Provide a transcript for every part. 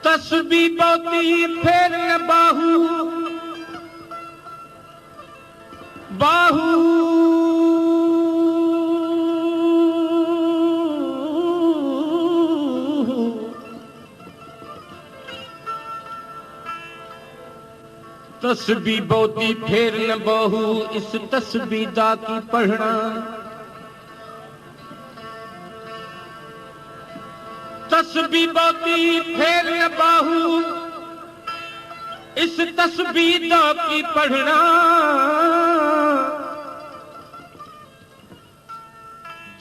तस्बी बोती फेर न बाहू बाहू तस्बी बोती फेर न बाहू इस तस्बी दा की पढ़ना तस्बी बोती फेर न बाहू इस तस्बी दा की पढ़ना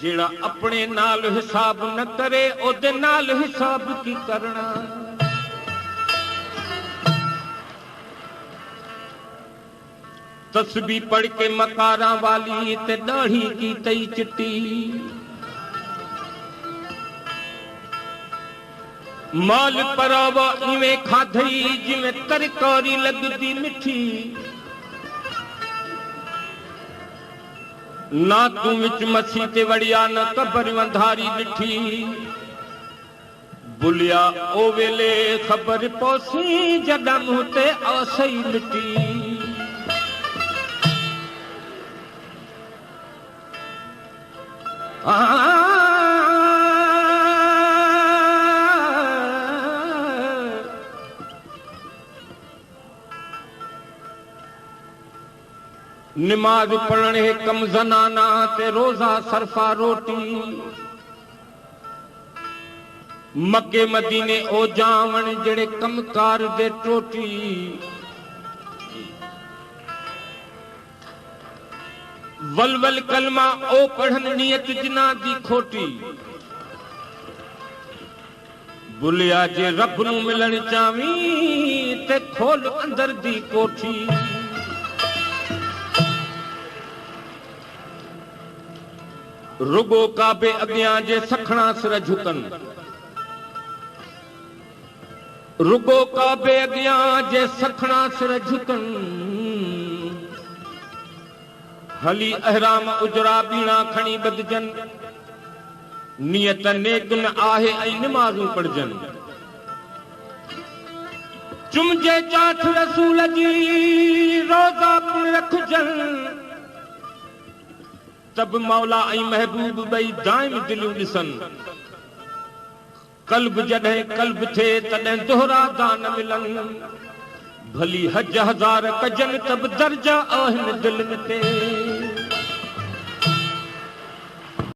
जेड़ा अपने नाल हिसाब न करे ओदे नाल हिसाब की करना तस्बी पढ़ के मकारा वाली ते दाढ़ी की तई चिट्टी माल परावा इवें खाधई जिवें तरकारी लगदी मिठी ना तू विच मसी ते वड़िया न कबर वंधारी डिठी बुलिया ओ वेले खबर पौसी जॾा मुंह ते आसई मिटी नमाज पढ़ने कम जनाना ते रोजा सरफा रोटी मक्के मदीने ओ जावण जड़े कमकार दे टोटी वलवल कलमा ओ पढ़न नियत जिना दी खोटी बुलिया जे रब नू मिलन चावी ते खोल अंदर दी कोठी रुगो काबे अग्यां जे सखणा सिर झुकन रुगो काबे अग्यां जे सखणा सिर झुकन हली अहराम उजरा बीणा खणी बदजन नियत नेक न आहे ऐं नमाज़ूं पढ़जन चुमजे चाठ रसूल जी रोज़ा पिण रखजन तब मौला ऐं महबूब ॿई दाइम दिलियूं ॾिसन कल्ब जॾहिं कल्ब थे तॾहिं दोहरा दान मिलन भली हज हज़ार कजन तब दर्जा आहिनि दिलनि ते